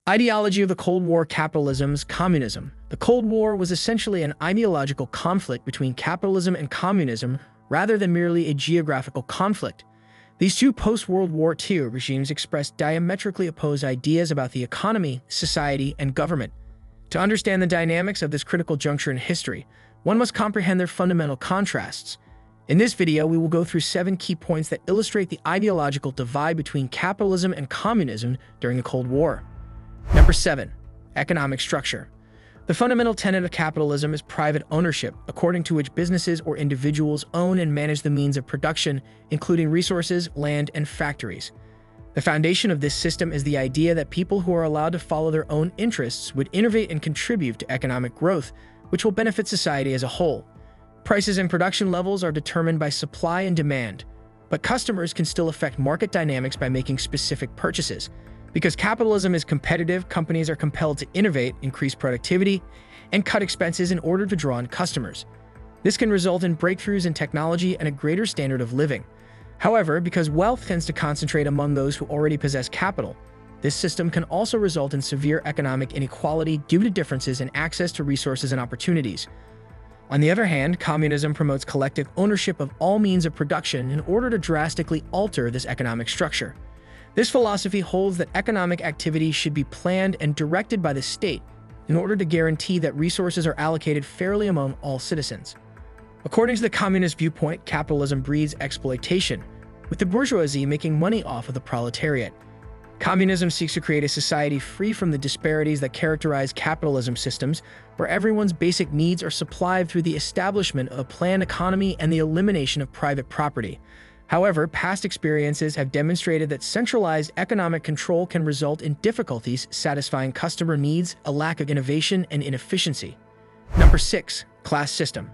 Ideology of the Cold War: Capitalism's Communism. The Cold War was essentially an ideological conflict between capitalism and communism rather than merely a geographical conflict. These two post-World War II regimes expressed diametrically opposed ideas about the economy, society, and government. To understand the dynamics of this critical juncture in history, one must comprehend their fundamental contrasts. In this video, we will go through 7 key points that illustrate the ideological divide between capitalism and communism during the Cold War. Number 7. Economic structure. The fundamental tenet of capitalism is private ownership, according to which businesses or individuals own and manage the means of production, including resources, land, and factories. The foundation of this system is the idea that people who are allowed to follow their own interests would innovate and contribute to economic growth, which will benefit society as a whole. Prices and production levels are determined by supply and demand, but customers can still affect market dynamics by making specific purchases. Because capitalism is competitive, companies are compelled to innovate, increase productivity, and cut expenses in order to draw in customers. This can result in breakthroughs in technology and a greater standard of living. However, because wealth tends to concentrate among those who already possess capital, this system can also result in severe economic inequality due to differences in access to resources and opportunities. On the other hand, communism promotes collective ownership of all means of production in order to drastically alter this economic structure. This philosophy holds that economic activity should be planned and directed by the state in order to guarantee that resources are allocated fairly among all citizens. According to the communist viewpoint, capitalism breeds exploitation, with the bourgeoisie making money off of the proletariat. Communism seeks to create a society free from the disparities that characterize capitalism systems, where everyone's basic needs are supplied through the establishment of a planned economy and the elimination of private property. However, past experiences have demonstrated that centralized economic control can result in difficulties satisfying customer needs, a lack of innovation, and inefficiency. Number 6. Class system.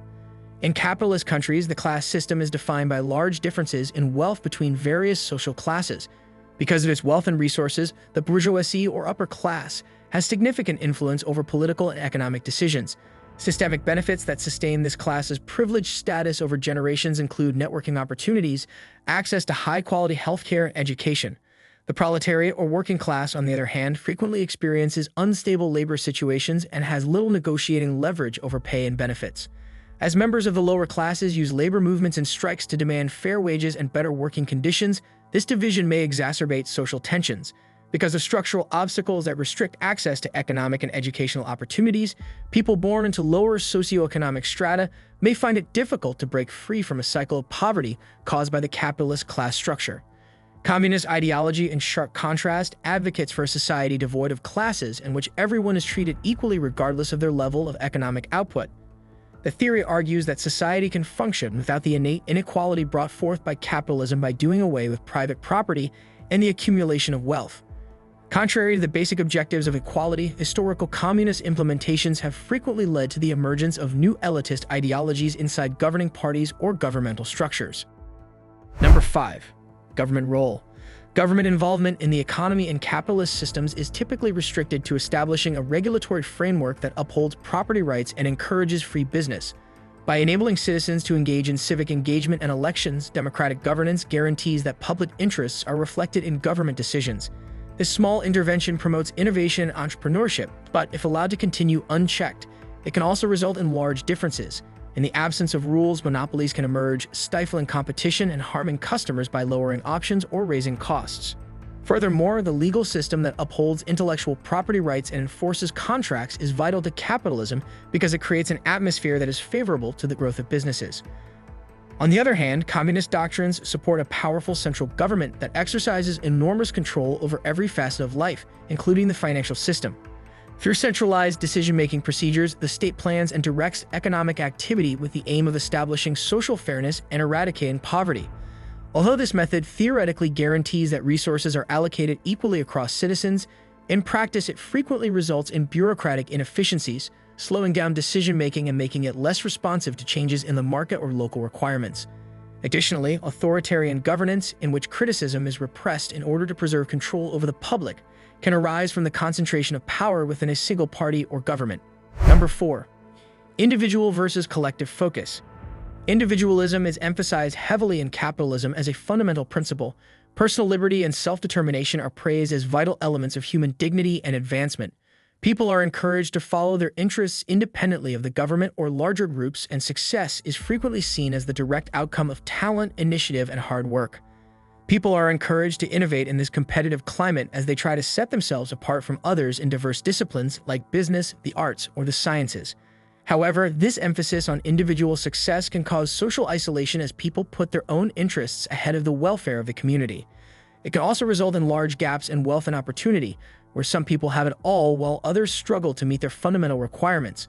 In capitalist countries, the class system is defined by large differences in wealth between various social classes. Because of its wealth and resources, the bourgeoisie or upper class has significant influence over political and economic decisions. Systemic benefits that sustain this class's privileged status over generations include networking opportunities, access to high-quality healthcare, and education. The proletariat or working class, on the other hand, frequently experiences unstable labor situations and has little negotiating leverage over pay and benefits. As members of the lower classes use labor movements and strikes to demand fair wages and better working conditions, this division may exacerbate social tensions. Because of structural obstacles that restrict access to economic and educational opportunities, people born into lower socioeconomic strata may find it difficult to break free from a cycle of poverty caused by the capitalist class structure. Communist ideology, in sharp contrast, advocates for a society devoid of classes in which everyone is treated equally regardless of their level of economic output. The theory argues that society can function without the innate inequality brought forth by capitalism by doing away with private property and the accumulation of wealth. Contrary to the basic objectives of equality, historical communist implementations have frequently led to the emergence of new elitist ideologies inside governing parties or governmental structures. Number 5. Government role. Government involvement in the economy in capitalist systems is typically restricted to establishing a regulatory framework that upholds property rights and encourages free business. By enabling citizens to engage in civic engagement and elections, democratic governance guarantees that public interests are reflected in government decisions. This small intervention promotes innovation and entrepreneurship, but if allowed to continue unchecked, it can also result in large differences. In the absence of rules, monopolies can emerge, stifling competition and harming customers by lowering options or raising costs. Furthermore, the legal system that upholds intellectual property rights and enforces contracts is vital to capitalism because it creates an atmosphere that is favorable to the growth of businesses. On the other hand, communist doctrines support a powerful central government that exercises enormous control over every facet of life, including the financial system. Through centralized decision-making procedures, the state plans and directs economic activity with the aim of establishing social fairness and eradicating poverty. Although this method theoretically guarantees that resources are allocated equally across citizens, in practice it frequently results in bureaucratic inefficiencies, slowing down decision-making and making it less responsive to changes in the market or local requirements. Additionally, authoritarian governance, in which criticism is repressed in order to preserve control over the public, can arise from the concentration of power within a single party or government. Number 4. Individual versus collective focus. Individualism is emphasized heavily in capitalism as a fundamental principle, Personal liberty and self-determination are praised as vital elements of human dignity and advancement. People are encouraged to follow their interests independently of the government or larger groups, and success is frequently seen as the direct outcome of talent, initiative, and hard work. People are encouraged to innovate in this competitive climate as they try to set themselves apart from others in diverse disciplines like business, the arts, or the sciences. However, this emphasis on individual success can cause social isolation as people put their own interests ahead of the welfare of the community. It can also result in large gaps in wealth and opportunity, where some people have it all while others struggle to meet their fundamental requirements.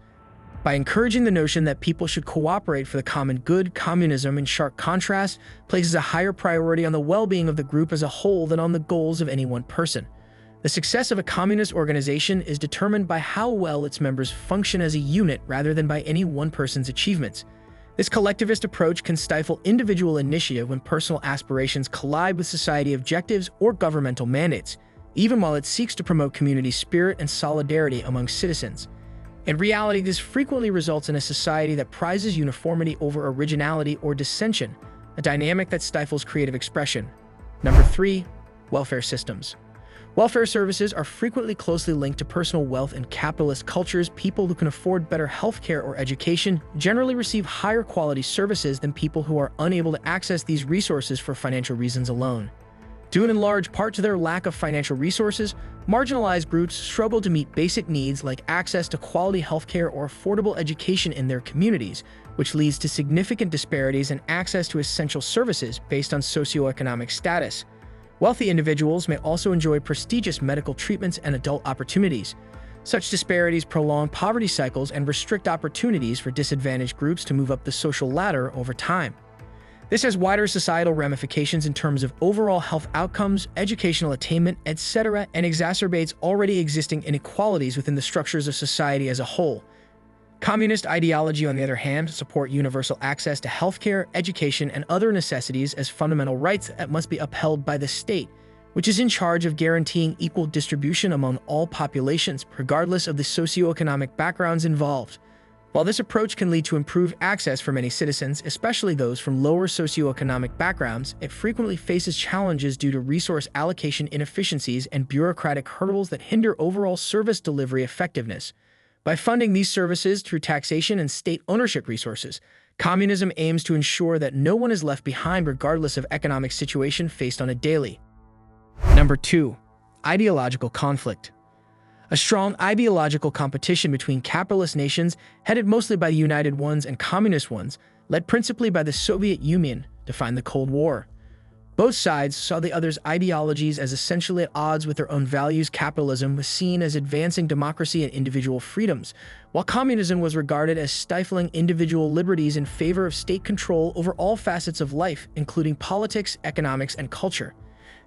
By encouraging the notion that people should cooperate for the common good, communism, in sharp contrast, places a higher priority on the well-being of the group as a whole than on the goals of any one person. The success of a communist organization is determined by how well its members function as a unit rather than by any one person's achievements. This collectivist approach can stifle individual initiative when personal aspirations collide with society objectives or governmental mandates, even while it seeks to promote community spirit and solidarity among citizens. In reality, this frequently results in a society that prizes uniformity over originality or dissension, a dynamic that stifles creative expression. Number 3. Welfare systems. Welfare services are frequently closely linked to personal wealth in capitalist cultures. People who can afford better healthcare or education generally receive higher quality services than people who are unable to access these resources for financial reasons alone. Due in large part to their lack of financial resources, marginalized groups struggle to meet basic needs like access to quality healthcare or affordable education in their communities, which leads to significant disparities in access to essential services based on socioeconomic status. Wealthy individuals may also enjoy prestigious medical treatments and adult opportunities. Such disparities prolong poverty cycles and restrict opportunities for disadvantaged groups to move up the social ladder over time. This has wider societal ramifications in terms of overall health outcomes, educational attainment, etc., and exacerbates already existing inequalities within the structures of society as a whole. Communist ideology, on the other hand, support universal access to healthcare, education, and other necessities as fundamental rights that must be upheld by the state, which is in charge of guaranteeing equal distribution among all populations, regardless of the socioeconomic backgrounds involved. While this approach can lead to improved access for many citizens, especially those from lower socioeconomic backgrounds, it frequently faces challenges due to resource allocation inefficiencies and bureaucratic hurdles that hinder overall service delivery effectiveness. By funding these services through taxation and state ownership resources, communism aims to ensure that no one is left behind regardless of economic situation faced on a daily. Number 2. Ideological conflict. A strong ideological competition between capitalist nations, headed mostly by the United ones and communist ones, led principally by the Soviet Union, defined the Cold War. Both sides saw the other's ideologies as essentially at odds with their own values. Capitalism was seen as advancing democracy and individual freedoms, while communism was regarded as stifling individual liberties in favor of state control over all facets of life, including politics, economics, and culture.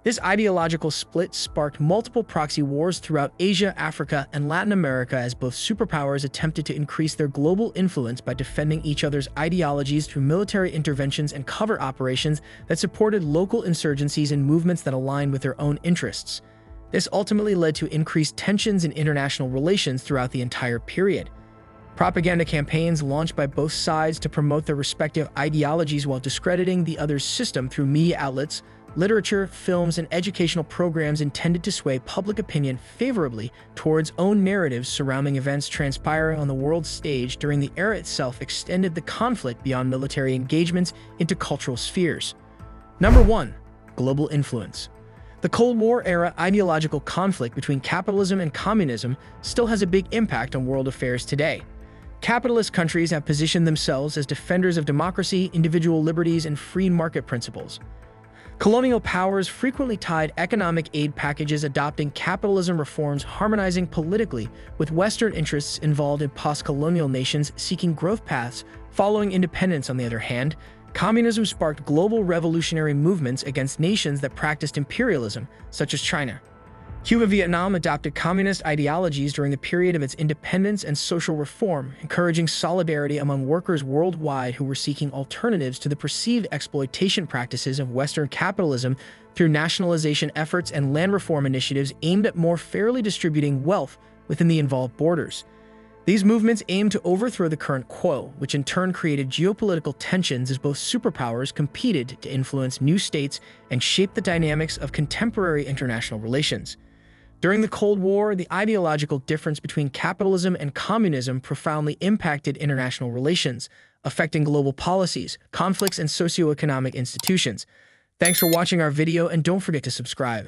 This ideological split sparked multiple proxy wars throughout Asia, Africa, and Latin America as both superpowers attempted to increase their global influence by defending each other's ideologies through military interventions and covert operations that supported local insurgencies and movements that aligned with their own interests. This ultimately led to increased tensions in international relations throughout the entire period. Propaganda campaigns launched by both sides to promote their respective ideologies while discrediting the other's system through media outlets, literature, films, and educational programs intended to sway public opinion favorably towards own narratives surrounding events transpiring on the world stage during the era itself extended the conflict beyond military engagements into cultural spheres. Number 1. Global influence. The Cold War-era ideological conflict between capitalism and communism still has a big impact on world affairs today. Capitalist countries have positioned themselves as defenders of democracy, individual liberties, and free market principles. Colonial powers frequently tied economic aid packages adopting capitalism reforms harmonizing politically with Western interests involved in post-colonial nations seeking growth paths following independence. On the other hand, communism sparked global revolutionary movements against nations that practiced imperialism, such as China. Cuba and Vietnam adopted communist ideologies during the period of its independence and social reform, encouraging solidarity among workers worldwide who were seeking alternatives to the perceived exploitation practices of Western capitalism through nationalization efforts and land reform initiatives aimed at more fairly distributing wealth within the involved borders. These movements aimed to overthrow the current quo, which in turn created geopolitical tensions as both superpowers competed to influence new states and shape the dynamics of contemporary international relations. During the Cold War, the ideological difference between capitalism and communism profoundly impacted international relations, affecting global policies, conflicts, and socioeconomic institutions. Thanks for watching our video, and don't forget to subscribe.